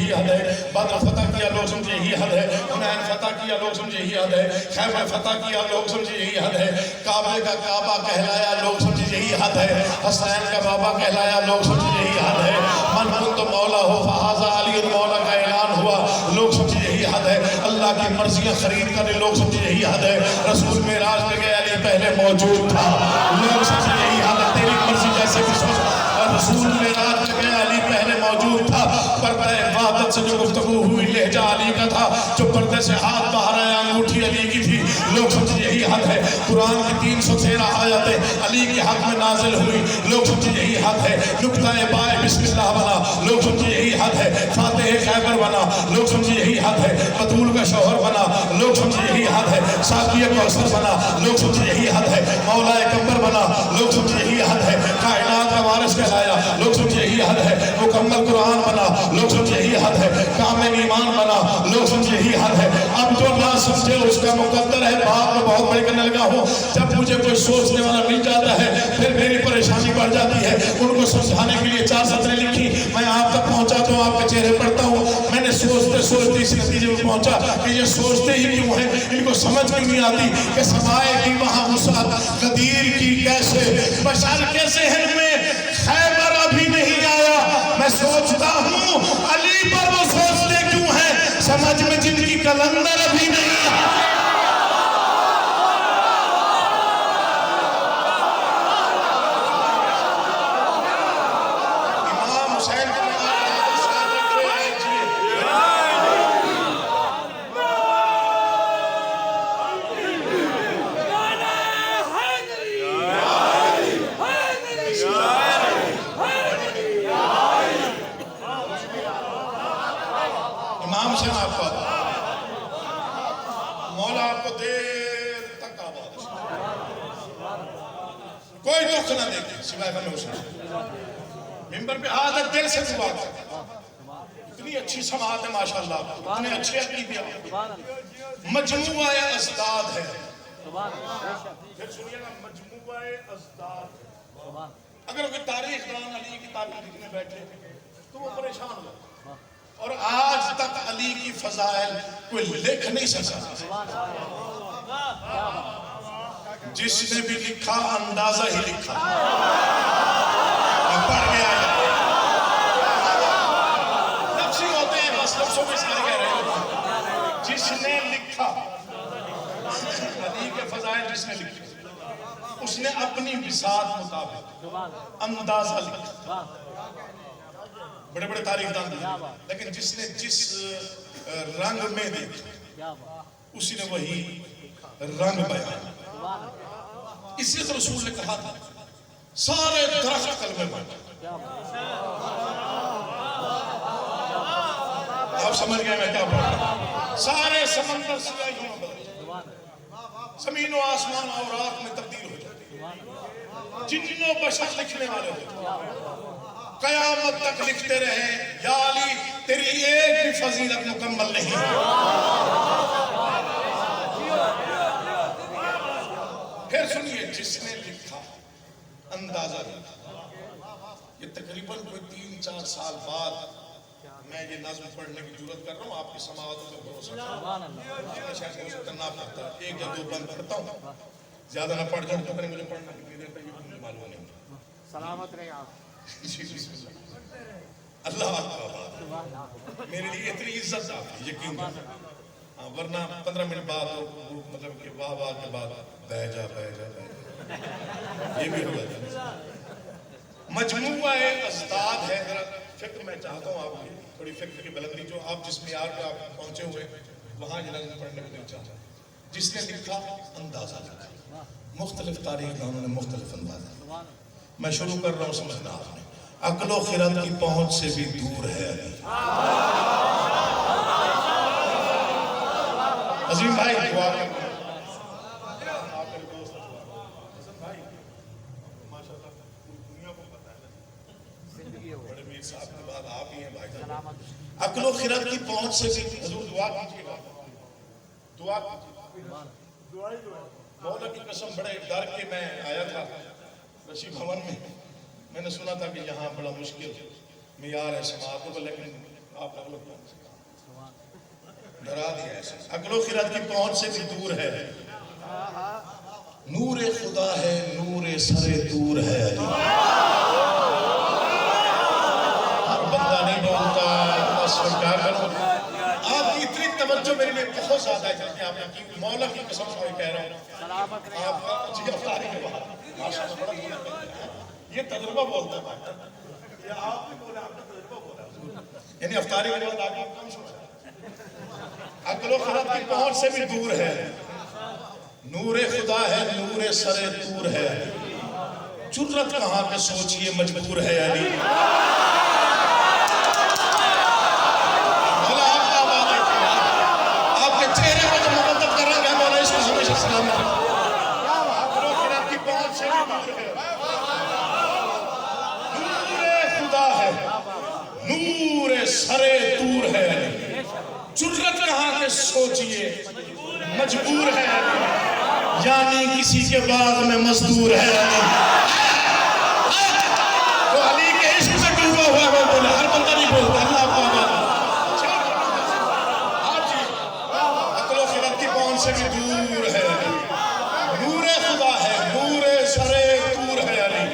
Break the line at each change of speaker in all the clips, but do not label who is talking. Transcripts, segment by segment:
یہی حد ہے، بدر فتح کیا لوگ سمجھے یہی حد ہے، حنین فتح کیا لوگ سمجھے یہی حد ہے، خیبر فتح کیا لوگ سمجھے یہی حد ہے، کعبے کا کعبہ کہلایا لوگ سمجھے یہی حد ہے، حسین کا بابا کہلایا لوگ سمجھے یہی حد ہے، من کنت مولا ہو فہذا علی مولا کا اعلان ہوا لوگ سمجھے یہی حد ہے، اللہ کی مرضیاں خرید کر لوگ سمجھے یہی حد ہے، رسول معراج پہ گئے علی پہلے موجود تھا لوگ سمجھے یہی حد ہے، تیری مرضی جیسے بھی سوچ، رسول معراج پہ گئے علی پہلے موجود تھا، پردہ وحدت سے جو گفتگو ہوئی لہجہ علی کا تھا، جو پردے سے ہاتھ باہر آیا انگوٹھی علی کی تھی لوگ سمجھے یہی حد ہے، قرآن کی 313 آیتیں علی کے حق میں نازل ہوئی لوگ سمجھے یہی حد ہے، نکتہ بائے بسم اللہ بنا لوگ سمجھے یہی حد ہے، فاتح خیبر بنا لوگ سمجھے یہی حد ہے، بطول کا شوہر بنا لوگ سمجھے یہی حد ہے، ساقی کوثر بنا لوگ سمجھے یہی حد ہے، مولا کمبر بنا لوگ سمجھے یہی حد ہے، کائنات کا وارث کہلایا لوگ سمجھے یہی حد ہے، مکمل قرآن بنا لوگ سمجھے یہی حد ہے، کامل ایمان بنا لوگ سمجھے یہی حد ہے، اب جو نہ سمجھے اس کا مقدر ہے، بات میں بہت بڑی کرنے لگا ہوں، جب مجھے کوئی سوچنے والا مل جاتا ہے پھر میری پریشانی بڑھ جاتی ہے، ان کو سمجھانے کے لیے 4 سطریں لکھی، میں آپ تک پہنچاتا ہوں، آپ کے چہرے پڑھتا ہوں، میں نے سوچتے سوچتے اس نتیجے میں پہنچا کہ یہ سوچتے ہی کیوں ہیں، ان کو سمجھ کیوں نہیں آتی کہ سمائے کی وہاں وسعت قدیر کی کیسے بشر کے ذہن میں خیبر ابھی نہیں آیا، میں سوچتا ہوں علی پر وہ سوچتے کیوں ہیں سمجھ میں جن کی کلندر ابھی نہیں آیا۔ کوئی دکھ نہ دیکھے سوائے غم حسین، ممبر پہ آدھا دل سے دعا کرتا، اتنی اچھی سماعت ہے ماشاءاللہ، اتنے اچھے عقیدے، مجموعہ ازداد ہے، پھر سنیے گا مجموعہ ازداد، اگر کوئی تاریخ دان علی کی تاریخ لکھنے بیٹھے تو وہ پریشان ہو جاتا، اور آج تک علی کی فضائل کوئی لکھ نہیں سکتا، جس نے بھی لکھا اندازہ ہی لکھا، پڑھ گیا ہے، نفسی ہوتے ہیں بس نفسوں میں سارے کہہ رہے ہیں، جس نے لکھا علی کے فضائل جس نے لکھا اس نے اپنی بساط مطابق اندازہ لکھا، بڑے بڑے تاریخ دان دیکھا، لیکن جس نے جس رنگ میں دیکھا اسی نے وہی رنگ بیان، اس لیے تو رسول نے کہا تھا سارے درخت کلمے پڑھتے، آپ سمجھ گئے میں کیا پڑھ رہا ہوں، سارے سمندر سیاہیوں بدل، زمین و آسمان اور رات میں تبدیل ہو جاتے، جن و بشر لکھنے والے ہوتے، قیامت تک لکھتے رہے یا علی تیری ایک بھی فضیلت مکمل نہیں، پھر سنیے جس نے لکھا اندازہ لکھا، یہ تقریباً کوئی 3-4 سال بعد میں یہ نظم پڑھنے کی جرات کر رہا ہوں، آپ کی سماعتوں پر بھروسہ میں شاید ہو سکتا نہ پڑھتا، 1 یا 2 بند پڑھتا ہوں، زیادہ نہ پڑھ جاؤں تو مجھے پڑھنا کتنی دیر تک یہ مجھے معلوم نہیں، سلامت رہے آپ، اللہ آپ میرے لیے اتنی عزت آپ یقین ورنہ 15 منٹ بعد مطلب کہ واہ واہ کے بعد بہ جا یہ بھی ہو جاتا ہے، مجموعہ ازداد ہے، فکر میں چاہتا ہوں آپ کی تھوڑی فکر کی بلندی جو آپ جس معیار پہ آپ پہنچے ہوئے وہاں یہ نظم پڑھنے کو نہیں چاہتا، جس نے لکھا اندازہ لکھا، مختلف تاریخ دانوں نے مختلف اندازہ، میں شروع کر رہا ہوں سمجھنا آپ نے، عقل و خرد کی پہنچ سے بھی دور ہے عظیم بھائی دعا کریں، عقل و خرد کی پہنچ سے بھی حضور دعا کیجیے گا، دعا مولا کی قسم بڑے ڈر کے میں آیا تھا رشید بھون میں نے سنا تھا کہ یہاں بڑا مشکل معیار ہے سماعتوں کا، لیکن آپ ڈرا دیا ایسے، عقل و خرد کی پہنچ سے بھی دور ہے، نور خدا ہے، نور سر دور ہے علی۔ ہر بندہ نہیں بولتا، بس کیا کروں؟ آپ کی اتنی توجہ میرے لیے بہت زیادہ ہے کہ آپ نے کی، مولا کی قسم سے کہہ رہا ہوں، آپ جی افطاری کے بعد ماشاءاللہ بڑا بولا ہے، یہ تجربہ بولتا ہے، یہ آپ نے بولا، آپ نے تجربہ بولا، یعنی افطاری کے بعد آگے کم سوچا، عقل و خرد کی پہنچ سے بھی دور ہے، نور خدا ہے، نور سر طور ہے، جرت کہاں کے سوچئے مجبور ہے علی۔ مولا آپ کا آباد ہے، آپ کے چہرے کو تو مقدم کر رہے ہیں، مولا اس کو ہمیشہ سلامت ہے، عقل و خرد کی پہنچ سے بھی دور ہے، نور خدا ہے، نور سر طور ہے علی، جرت کہاں کے سوچئے مجبور ہے علی، یعنی کسی کے بعد میں مزدور ہے علی۔ تو علی کے عشق سے ڈوبا ہوا ہے، وہ بولے، ہر بندہ نہیں بولتا، اللہ آپ کو آباد ہے۔ آج جی عقل و خرد کی پہنچ سے بھی دور ہے علی، نور خدا ہے، نور سر طور ہے علی،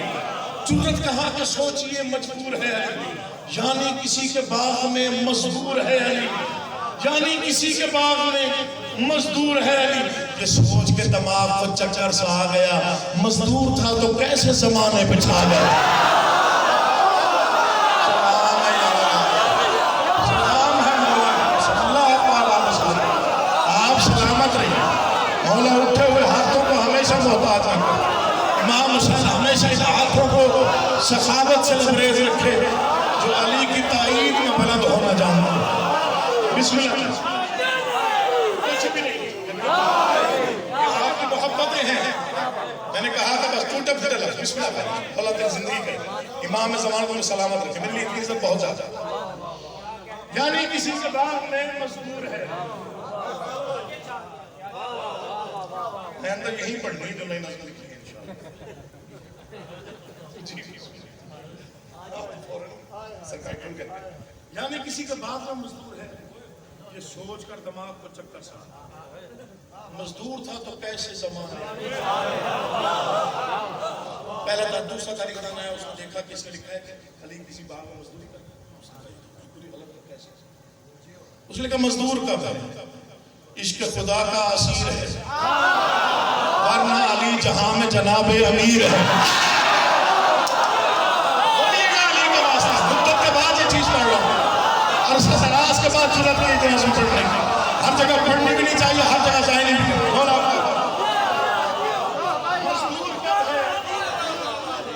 جرت کہاں کے سوچئے مجبور ہے علی، یعنی کسی کے باغ میں مزدور ہے علی، یعنی کسی کے باغ میں مزدور ہے علی۔ یہ سوچ کے دماغ کو چکر سا آ گیا، مزدور تھا تو کیسے زمانے پہ چھا گیا۔ سلام ہے یا سلام ہے مولا، صلی اللہ علیہ وسلم، آپ سلامت رہیے۔ مولا اٹھے ہوئے ہاتھوں کو ہمیشہ محتاط رکھے، امام حسین ہمیشہ ان ہاتھوں کو سخاوت سے لبریز رکھے، جو علی کی تائید میں بلند ہونا جانتا ہے۔ بسم اللہ، کچھ بھی نہیں، آپ کی محبتیں ہیں، میں نے کہا تھا بس ٹوٹے پھٹے لفظ، بسم اللہ، اللہ تیری زندگی کرے، امام زمان کو سلامت رکھے، میرے لیے اتنی عزت بہت زیادہ، یعنی کسی کے باغ میں مزدور ہے۔ میں اندر یہی پڑھنی جو نئی نظم لکھی ہے انشاءاللہ، یعنی کسی کے باغ میں مزدور ہے، یہ سوچ کر دماغ کو چکر سا، مزدور تھا تو کیسے زمانے۔ پہلا تھا دوسرا تاریخ دانا ہے، اس نے دیکھا کس نے لکھا ہے کہ علی کسی باغ میں مزدوری کرتا ہے، اس نے کہا مزدور کب ہے؟ عشق خدا کا اسیر ہے، ورنہ علی جہاں میں جناب امیر ہے۔ بولیے گا علی کا واسطہ، مدت کے بعد یہ چیز پڑھ رہا ہوں، عرصہ دراز کے بعد ضرورت نہیں ہے نظم پڑھنے کی، ہر جگہ پڑھنی بھی نہیں چاہیے، ہر جگہ جائیں نہیں۔ مولا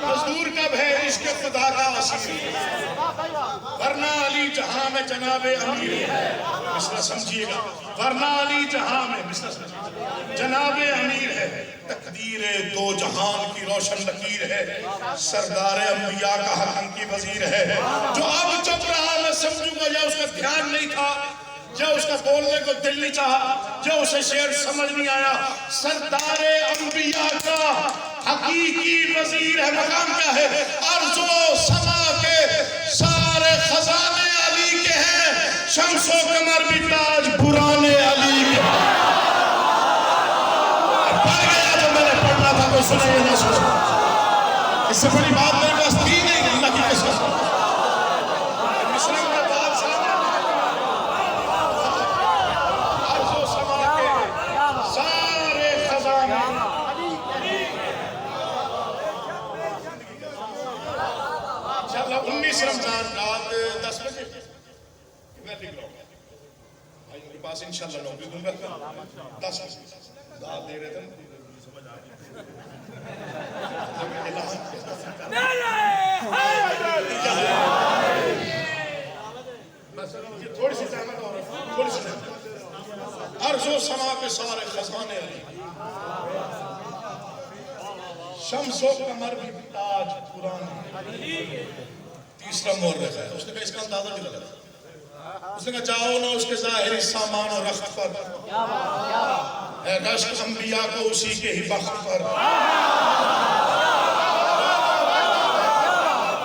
مزدور کب ہے؟ عشق خدا کا اسیر ہے، ورنہ علی جہاں میں جناب امیر ہے۔ مصرع سمجھیے گا، ورنہ علی جہاں میں مصرع سمجھیے جناب امیر ہے، تقدیر دو جہان کی روشن لکیر ہے، سردار انبیاء کا حکم کی وزیر ہے، جو اب چپ رہا میں سمجھوں گا یا اس کا دھیان نہیں تھا، یا اس کا بولنے کو دل نہیں چاہا، یا اسے شعر سمجھ نہیں آیا، سردار انبیاء کا حقیقی وزیر ہے۔ مقام کیا ہے؟ ارض و سما کے سارے خزانے علی کے ہیں، شمس و قمر بھی تاج پرانے علی کے ہیں۔ پڑھ گیا جو میں نے پڑھنا تھا، کوئی سنے یا نہ سنے، اس سے بڑی بات میرے پاس تھی نہیں، اللہ کی قسم۔ مسلم کا بعد ارض و سما کے سارے خزانے، انشاءاللہ 19 رمضان رات 10 بجے میں لکھ رہا ہوں، بھائی میرے پاس انشاءاللہ نوکری دوں گا 10 بجے دعا دے رہے تھے، سمجھ آ گیا بس یہ تھوڑی سی زحمت ہو رہا ہے، تھوڑی سی زحمت۔ ارض و سما کے سارے خزانے علی، شمس و قمر بھی تاج پرانے۔ تیسرا مورخ ہے، اس نے کہا اس کا اندازہ بھی لگا، اس نے کہا جاؤ نہ اس کے ظاہری سامان و رخت پر، اے رشک انبیاء کو اسی کے ہی بخت پر۔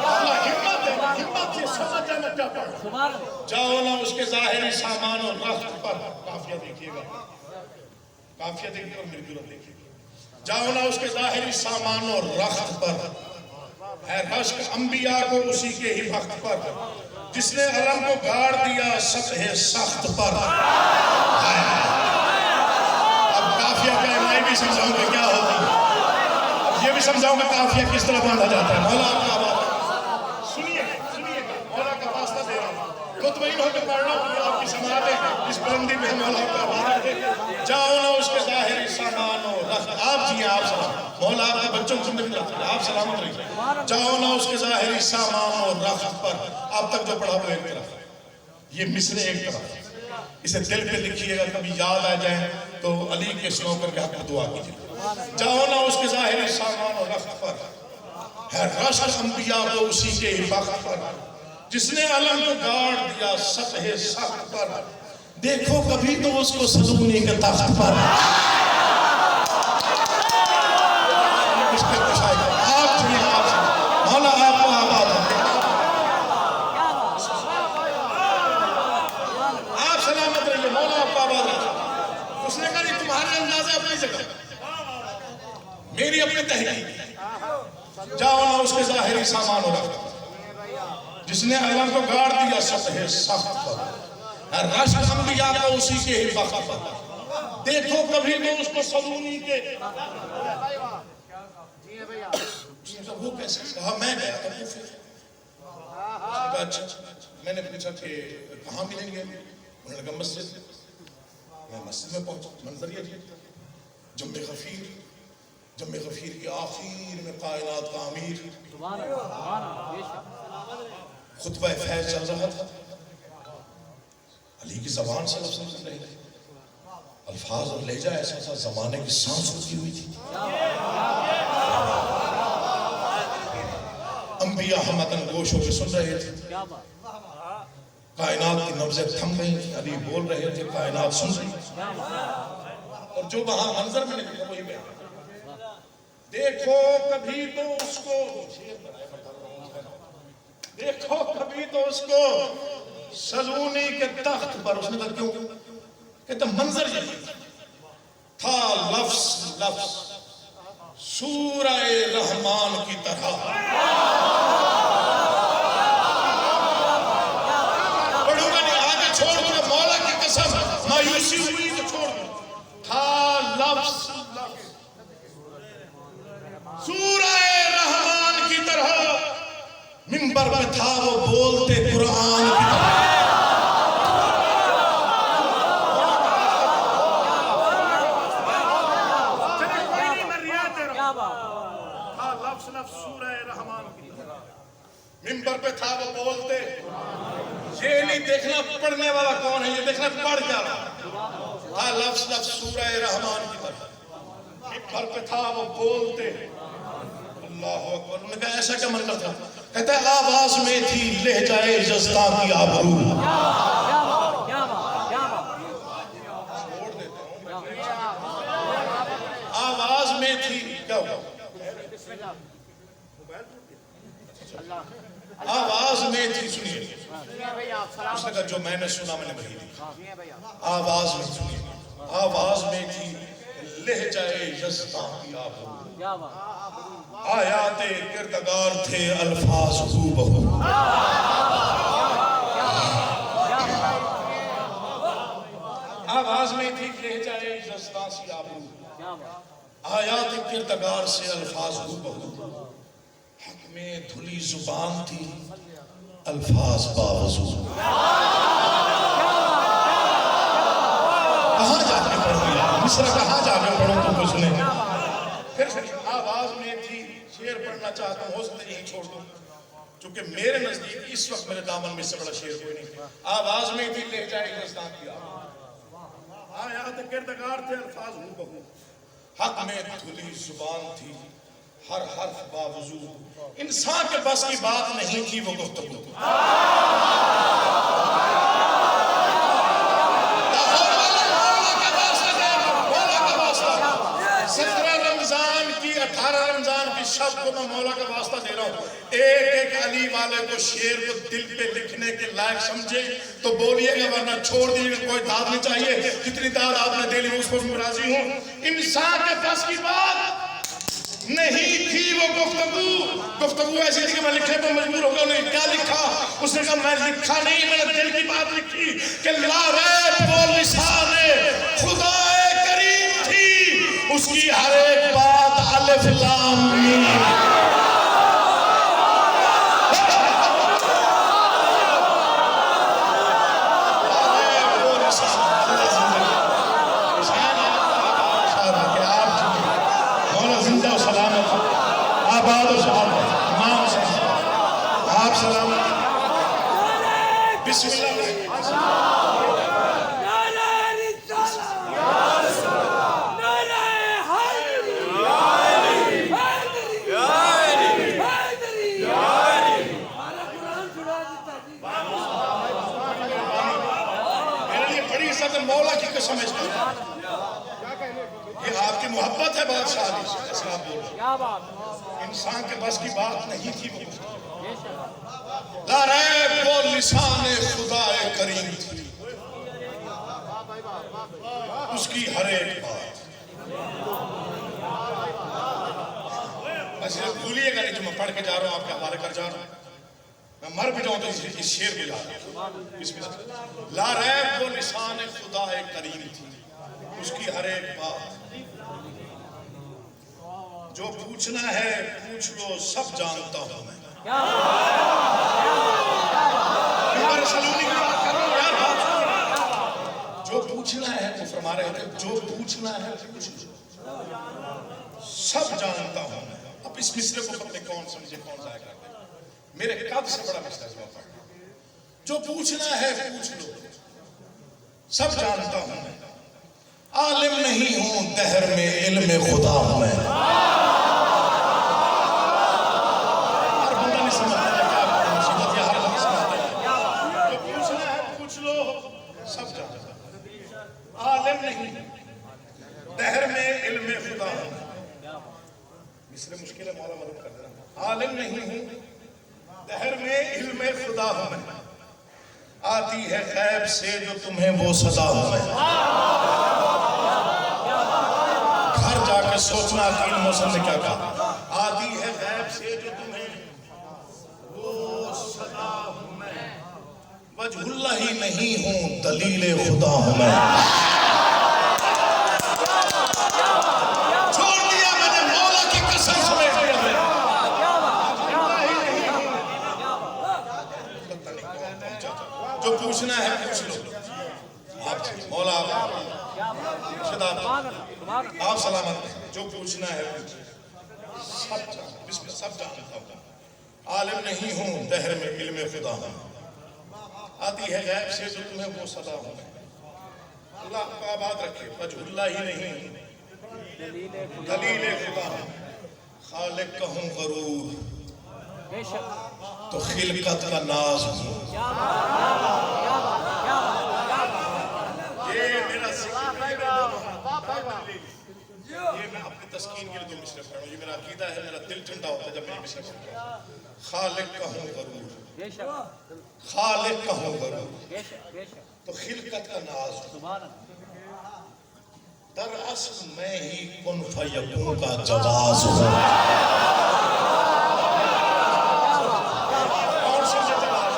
اللہ ہمت ہے، ہمت یہ سمجھ جانا کیا پڑھا. جاؤ نہ اس کے ظاہری سامان اور رخت پر. کافیہ دیکھیے گا, کافیہ دیکھیے اور میری طرف دیکھیے گا. جاؤ نہ اس کے ظاہری سامان اور رخت پر, ہے رشک انبیاء کو اسی کے ہی وقت پر, جس نے علم کو گاڑ دیا سطح سخت پر. اب کافیہ کا میں بھی سمجھاؤں گا کیا ہوگا, اب یہ بھی سمجھاؤں گا کافیہ کس طرح باندھا جاتا ہے. مولا آپ کا آباد سنیے گا, مولا کا واسطہ دے رہا ہوں, مطمئن ہو کے پڑھنا ہوں آپ کی سماعت ہے, اس بلندی میں مولا کا آباد ہے. جاؤ نہ اس کے ظاہری سامان و رخت, آپ جی آپ سلام, مولا آپ کے بچوں کو زندگی رکھتے ہیں, آپ سلامت رہیے. جاؤ نہ اس کے ظاہری سامان و رخت پر, اب تک جو پڑھا وہ ایک طرف, یہ مصرے ایک طرف, اسے دل پہ لکھیے گا, کبھی یاد آ جائیں تو علی کے سنو کر کے حق میں دعا کیجیے. جاؤ نہ اس کے ظاہری سامان و رخت پر, ہے رشک انبیاء کو اسی کے ہی وقت پر, جس نے علم کو گاڑ دیا سطح سخت پر, دیکھو کبھی تو اس کو سلونی کے تخت پر. مولا آپ کو آباد ہے, آپ سلامت رہیے, مولا آپ کو آباد ہے. اس نے کہا یہ تمہارے اندازے اپنی جگہ, میری اپنے تحقیق. جاؤ نہ اس کے ظاہری سامان و رخت, جس نے علم کو گاڑ دیا سطح سخت پر, رشک انبیاء کو اسی کے ہی وقت پر, دیکھو کبھی تو اس کو سلونی کے. وہ کیسے کہا, میں گیا تھا کوفے. اچھا, میں نے پوچھا کہ کہاں ملیں گے, انہوں نے کہا مسجد. میں مسجد میں پہنچا, منظر یہ جنب غفیر, جنب غفیر کی آخر میں کائنات کا امیر خطبہ فیض چل رہا تھا. علی کی زبان سے لفظ نکل رہے تھے, الفاظ اور لہجہ ایسا تھا زمانے کی سانس ہوتی ہوئی تھی. انبیاء ہمتن گوش ہو کے سن رہے تھے, کائنات کی نبضیں تھم گئی تھی, علی بول رہے تھے, کائنات سن رہی تھی. اور جو وہاں منظر میں نکلا وہی بیان, دیکھو کبھی تو اس کو, دیکھو کبھی تو اس کو سلونی کے تخت پر. اس نے کہا کیوں, کہتا منظر یہ تھا لفظ سورہ رحمان کی طرح. پڑھوں گا نہیں, آگے چھوڑ دوں, مولا کی قسم مایوسی ہوئی تو چھوڑ دوں. تھا لفظ سورہ رحمان کی طرح, منبر پہ تھا وہ بولتے قرآن کی طرح. منبر پہ تھا وہ بولتے, یہ نہیں دیکھنا پڑھنے والا کون ہے, یہ دیکھنا پڑھ کیا رہا. تھا لفظ سورہ رحمان کی طرح, منبر پہ تھا وہ بولتے. اللہ اکبر. انہوں نے کہا ایسا کیا منظر تھا, کہتا ہے آواز میں تھی لہجہ یزداں کی آبرو. آواز میں تھی, کیا ہوا, آواز میں تھی, سنیے. اس نے کہا جو میں نے سنا میں نے وہی دی. آواز میں سنیے, آواز میں تھی لہجہ یزداں کی آبرو, آیات کردگار تھے الفاظ ہو بہو. آواز میں تھی لہجہ یزداں کی آبرو, آیات کردگار سے الفاظ ہو بہو. حق میں دھلی زبان تھی الفاظ باوضو. کہاں جا کے پڑھوں یار, مصرع کہاں جا کے پڑھوں تو کچھ نہیں. پھر آواز میں تھی, شعر پڑھنا چاہتا ہوں, ہو سکتا ہے یہی چھوڑ دوں چونکہ میرے نزدیک اس وقت میرے دامن میں اس سے بڑا شعر کوئی نہیں. آواز میں تھی لہجہ یزداں کی آبرو, آیات کردگار تھے الفاظ ہو بہو. حق میں دھلی زبان تھی ہر حرف باوضو. انسان کے بس کی بات نہیں تھی وہ گفتگو. رمضان کی 18 رمضان کی شب کو میں مولا کا واسطہ دے رہا ہوں، ایک ایک علی والے کو شعر کو دل پہ لکھنے کے لائق سمجھے تو بولیے گا، ورنہ چھوڑ دیجیے گا، کوئی داد نہیں چاہیے. جتنی داد آپ نے دے لی اس پر میں راضی ہوں. انسان کے پاس کی بات نہیں تھی وہ گفتگو ایسی تھی کہ میں لکھنے پر مجبور ہو گیا. انہیں کیا لکھا؟ اس نے کہا میں لکھا نہیں، میں نے دل کی بات لکھی کہ لا ریب وہ لسان خدا کریم تھی، اس کی ہر ایک بات الف لام میم. آباد و شاد امام آپ سلام. بسم اللہ. میرے لیے بڑی عزت ہے، مولا کی قسم ہے. یہ آپ کی محبت ہے بادشاہ علی سے. ایسا آپ بول رہے انسان کے بس کی بات نہیں تھی وہ. لا ریب وہ لسان خدا کریم تھی، اس کی ہر ایک بات. ایسے بھولیے گا نہیں جو میں پڑھ کے جا رہا ہوں، آپ کے حوالے کر جا رہا ہوں. میں مر بھی جاؤں تو اس شعر کو یاد رکھوں. لا ریب وہ لسان خدا کریم تھی، اس کی ہر ایک بات. جو پوچھنا ہے پوچھ لو، سب جانتا ہوں میں. جو پوچھنا ہے وہ فرما رہے تھے، جو پوچھنا ہے پوچھ لو، سب جانتا ہوں میں. اب اس مصرے کو پتہ کون سمجھے کون ضائع کرتے ہیں. میرے قد سے بڑا مسئلہ جواب پڑھا. جو پوچھنا ہے پوچھ لو، سب جانتا ہوں میں. عالم نہیں ہوں دہر میں، علم خدا ہوں میں. عالم نہیں دہر میں علم خدا ہوں. مصرے مشکل ہے، مولا مدد کر دینا. عالم نہیں ہوں دہر میں علم خدا ہوں میں، آتی ہے غیب سے جو تمہیں وہ صدا ہوں میں. گھر جا کے سوچنا کہ علم موسم نے کیا کہا. آتی ہے غیب سے جو تمہیں وہ صدا ہوں میں، وجہ اللہ ہی نہیں ہوں دلیل خدا ہوں میں. چھوڑ دیا میں نے مولا کی قسم سمیٹ دیا میں. جو پوچھنا ہے پوچھ لو. مولا آپ سلامت. جو پوچھنا ہے سب جانتا ہوں. عالم نہیں ہوں دہر میں علم خدا ہوں، آتی ہے غیب سے جو تمہیں وہ صدا ہوں. اللہ کا آباد رکھے. وجہ اللہ ہی نہیں دلیل خدا ہوں. خالق کہوں غرور تو خلقت کا ناز ہوں. یہ میرا ذکر ہے، یہ میں اپنی تسکین کے لیے دو مصرے پڑھ رہا ہوں. یہ میرا عقیدہ ہے، میرا دل ٹھنڈا ہوتا ہے جب میں یہ مصرے پڑھتا ہوں. خالق کہوں غرور، خالق کہوں غرور تو خلقت کا ناز ہوں. در اصل میں ہی کن فیکون کا جواز ہوں. اور سمجھے جواز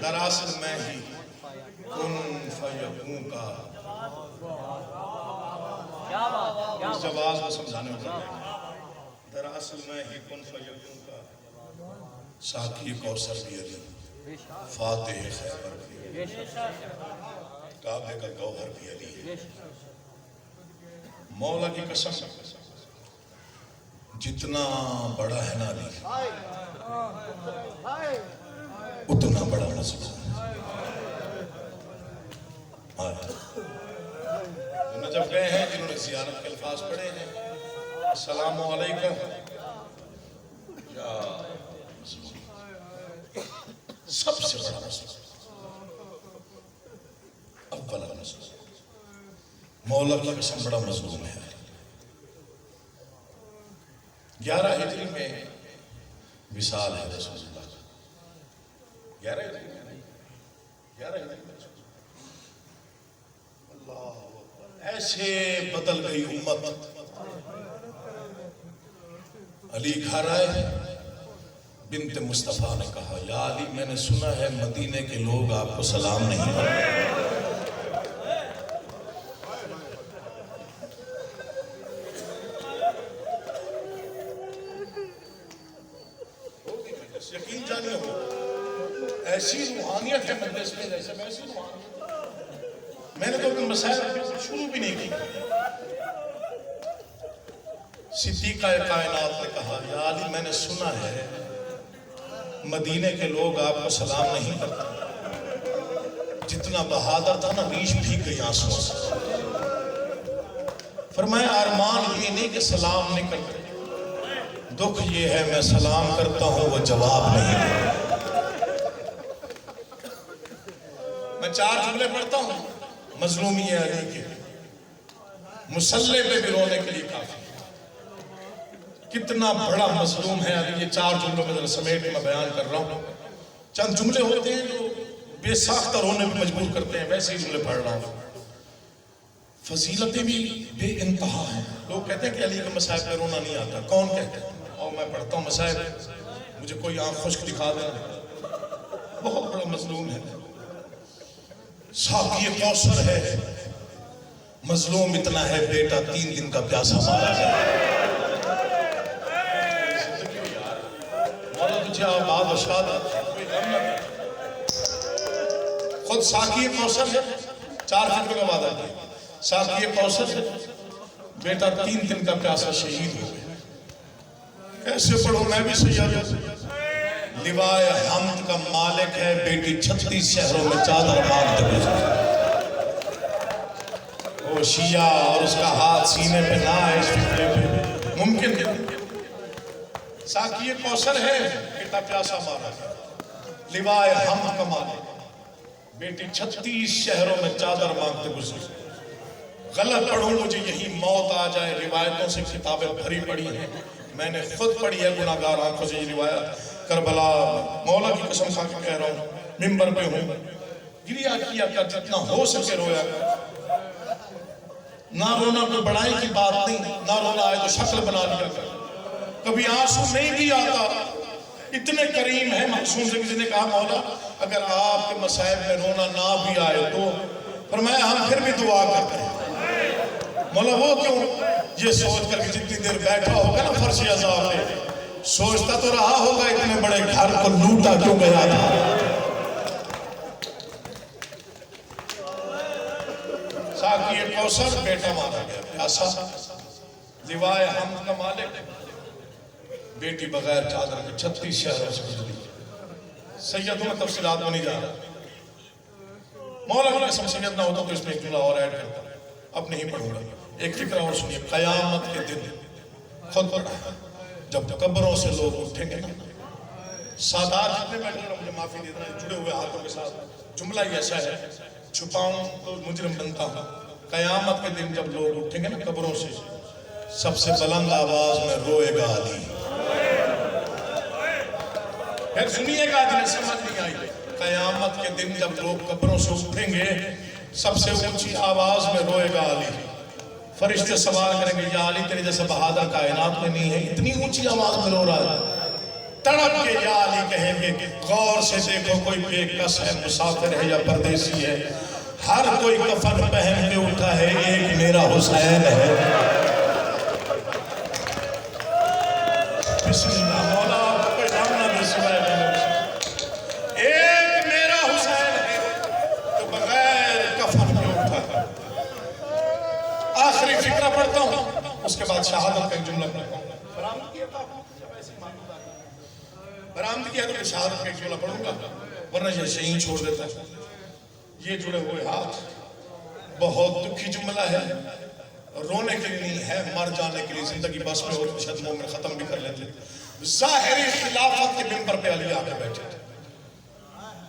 در اصل میں ہی کن فیکون کا جواز کو سمجھانے میں در اصل میں ہی کن فیکون کا. ساقی کوثر بھی علی، فاتح خیبر بھی علی، کعبے کا گوہر بھی علی. مولا کی قسم جتنا بڑا ہے نا علی اتنا بڑا مذہب. جب گئے ہیں جنہوں نے زیارت کے الفاظ پڑھے ہیں، السلام علیکم سب سے بڑا مسئلہ. بڑا مظلوم، مولا کی قسم بڑا مظلوم ہے۔ 11 ہجری میں وصال ہے رسول اللہ کا، 11 ہجری میں، 11 ہجری میں اللہ ایسے بدل گئی امت۔ علی گھر آئے، بنت مصطفیٰ نے کہا یا علی میں نے سنا ہے مدینے کے لوگ آپ کو سلام نہیں کرتے۔ یقین جانیے ہو ایسی روحانیت ہے مجلس میں، جیسے ایسی روحانیت میں نے تو اپنے مسائل شروع بھی نہیں کی۔ صدیقہ کائنات نے کہا یا علی میں نے سنا ہے مدینے کے لوگ آپ کو سلام نہیں کرتے۔ جتنا بہادر تھا نا ریش بھیگ گئی آنسوں سے۔ فرمایا ارمان یہ نہیں کہ سلام نہیں کرتے، دکھ یہ ہے میں سلام کرتا ہوں وہ جواب نہیں دیتے۔ میں 4 جملے پڑھتا ہوں، مظلومی علی کے مسلح پہ بھی رونے کے لیے کافی۔ کتنا بڑا مظلوم ہے علی، یہ 4 جملوں میں ذرا سمیٹ میں بیان کر رہا ہوں۔ چند جملے ہوتے ہیں جو بے ساختہ رونے میں مجبور کرتے ہیں، ویسے ہی جملے پڑھ رہا ہوں۔ فضیلتیں بھی بے انتہا ہیں۔ لوگ کہتے ہیں کہ علی کے مصائب پہ رونا نہیں آتا، کون کہتے ہیں؟ اور میں پڑھتا ہوں مصائب، مجھے کوئی آنکھ خشک دکھا دینا، بہت بڑا مظلوم ہے۔ ساقی کوثر ہے، مظلوم اتنا ہے بیٹا 3 دن کا پیاسا مارا ہے۔ مولا تجھے آباد و شادت کوئی غم نہ دے۔ خود ساقی کوثر ہے، 4 فکر کا وعدہ ہے، ساقی کوثر ہے، بیٹا 3 دن کا پیاسا شہید ہو گیا۔ کیسے پڑھوں میں بھی سید ہوں، لوائے حمد کا مالک ہے، بیٹی 36 شہروں میں چادر مانگتے گزرے۔ وہ شیعہ اور اس کا ہاتھ سینے پہ نہ ہے، اس فکرے پہ ممکن ہے۔ ساقی کوثر ہے، بیٹا پیاسا مارا ہے، لوائے حمد کا مالک، بیٹی 36 شہروں میں چادر مانگتے گزرے۔ غلط پڑھوں مجھے یہی موت آ جائے، روایتوں سے کتابیں بھری پڑی ہیں، میں نے خود پڑھی ہے گناہگار آنکھوں سے یہ روایت۔ کربلا مولا کی قسم کھا کے کہہ رہا ہوں، منبر پہ ہوں، گریا کیا کر جتنا ہو سکے رویا کر۔ نہ رونا کوئی بڑائی کی بات نہیں، نہ رونا آئے تو شکل بنا لیا کر۔ کبھی آنسو نہیں بھی آتا، اتنے کریم ہے معصوم سے کسی نے کہا مولا اگر آپ کے مصائب میں رونا نہ بھی آئے تو فرمایا ہم پھر بھی دعا کرتے ہیں۔ مولا وہ کیوں؟ یہ سوچ کر کہ جتنی دیر بیٹھا ہوگا نا فرش عذاب میں سوچتا تو رہا ہوگا اتنے بڑے گھر کو لوٹا کیوں گیا تھا۔ ساقی کوثر بیٹا مارا گیا، پیاسا، لوائے حمد کا مالک، بیٹی بغیر چادر کے 36 شہروں سے گزری۔ سیدوں میں تفصیلات میں نہیں جا رہا، مولا کی قسم سید نہ ہوتا تو اس میں ایک جملہ اور ایڈ کرتا، اب نہیں پڑھوں گا۔ ایک فکرہ اور سنیے، قیامت کے دن خود پڑھا جب قبروں سے لوگ اٹھیں گے نا، سادات جتنے بیٹھے ہیں مجھے معافی دینا ہے جڑے ہوئے ہاتھوں کے ساتھ، جملہ ہی ایسا ہے چھپاؤں تو مجرم بنتا ہوں۔ قیامت کے دن جب لوگ اٹھیں گے نا قبروں سے، سب سے بلند آواز میں روئے گا علی۔ پھر سنیے گا جنہیں سمجھ نہیں آئی، قیامت کے دن جب لوگ قبروں سے اٹھیں گے سب سے اونچی آواز میں روئے گا علی۔ فرشتے سوال کریں گے یا علی تیرے جیسے بہادر کائنات میں نہیں ہے، اتنی اونچی آواز میں رو رہا ہے۔ تڑپ کے یا علی کہیں گے غور سے دیکھو کوئی بے کس ہے، مسافر ہے یا پردیسی ہے، ہر کوئی کفن پہن کے اٹھا ہے، ایک میرا حسین ہے۔ بسم اللہ مولا کوئی نام نہ دے سوائے ایک میرا حسین ہے تو بغیر کفن کے اٹھا ہے۔ آخری فکرہ پڑھتا ہوں، اس کے بعد شہادت کا ایک جملہ پڑھتا ہوں۔ برآمد کیا تھا برآمد کیا تو شہادت کا ایک جملہ پڑھوں گا، ورنہ یہ شہین چھوڑ دیتا ہے۔ یہ جڑے ہوئے ہاتھ بہت دکھی جملہ ہے، رونے کے لیے نہیں ہے، مر جانے کے لیے، زندگی بس میں اور شدموں میں ختم بھی کر لیتے۔ ظاہری خلافت کے منبر پہ علی آ کے بیٹھے تھے،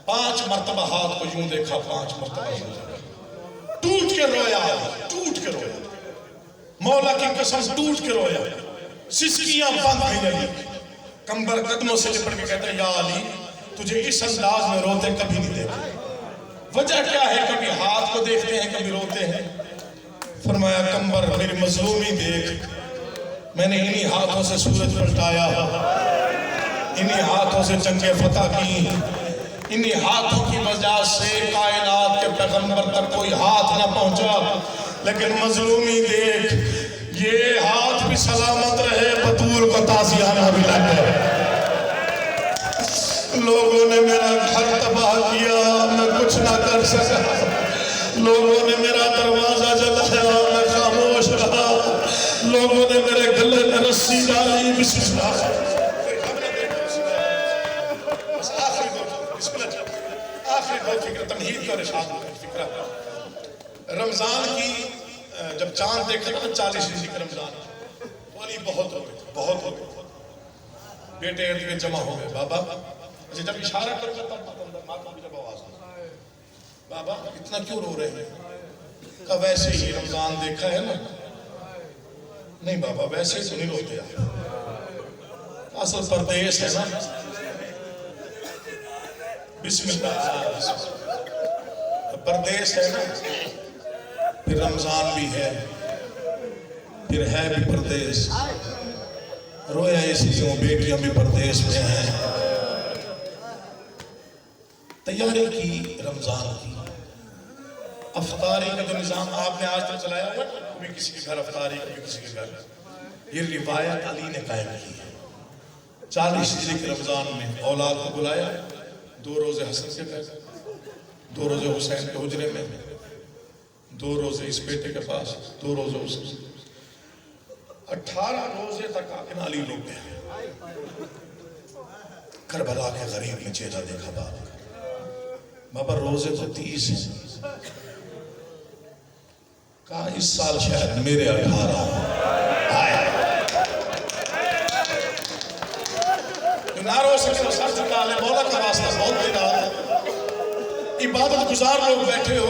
5 مرتبہ ہاتھ کو یوں دیکھا، 5 مرتبہ یوں دیکھا، ٹوٹ کے رویا، ٹوٹ کے رویا، مولا کی قسم ٹوٹ کے رویا، سسکیاں بند ہونے لگی، کمبر قدموں سے لپٹ کے کہتا ہے یا علی تجھے اس انداز میں روتے کبھی نہیں دیکھا، وجہ کیا ہے؟ کبھی ہاتھ کو دیکھتے ہیں کبھی روتے ہیں۔ فرمایا کمبر میری مظلومی دیکھ، میں نے انہی ہاتھوں سے سورج پلٹایا، انہی ہاتھوں سے جنگیں فتح کی، انہی ہاتھوں کی وجہ سے کائنات کے پیغمبر تک کوئی ہاتھ نہ پہنچا، لیکن مظلومی دیکھ، یہ ہاتھ بھی سلامت رہے، بطول کو تازیانہ بھی لگے۔ لوگوں نے میرا گھر تباہ کیا، میں کچھ نہ کر سکا، لوگوں نے میرا دروازہ جلایا، میں خاموش رہا، لوگوں نے میرے گلے میں رسی ڈالی، بسم اللہ، بس آخری دو فکر تمہید کا رشاد فکرہ۔ رمضان کی جب چاند دیکھا نا 40 کی رمضان، تو علی بہت ہو گئے، بہت ہو گئے، بیٹے ارد گرد جمع ہو گئے، بابا جب اشارہ کرتا تب ماتم جب آواز آئی، بابا اتنا کیوں رو رہے ہیں؟ کہا ویسے ہی رمضان دیکھا ہے نا؟ نہیں بابا ویسے ہی تو نہیں روتے آپ، اصل پردیس ہے نا۔ بسم اللہ، پردیس ہے نا، پھر رمضان بھی ہے، پھر ہے بھی پردیس، رویا اس لیے بیٹیاں بھی پردیس میں ہیں۔ تیاری کی رمضان کی، افطاری کا جو نظام آپ نے آج تک چلایا ہوا، کبھی کسی کے گھر افطاری، کبھی کسی کے گھر، یہ روایت علی نے قائم کی ہے۔ 40 ہجری کے رمضان میں اولاد کو بلایا، 2 روزے حسن کے گھر، 2 روزے حسین کے حجرے میں، 2 روزے اس بیٹے کے پاس، 2 روزے اس 18 روزے تک آقا علی لوگ گئے۔ کربلا کے غریب میں چہرہ دیکھا باپ، بابا روزے تو 30 ہیں، کہا اس سال شاید میرے 18 آئے، جو نہ رو سکے وہ سر جھکا لے، مولا کا واسطہ بہت دینا ہے، عبادت گزار لوگ بیٹھے ہو،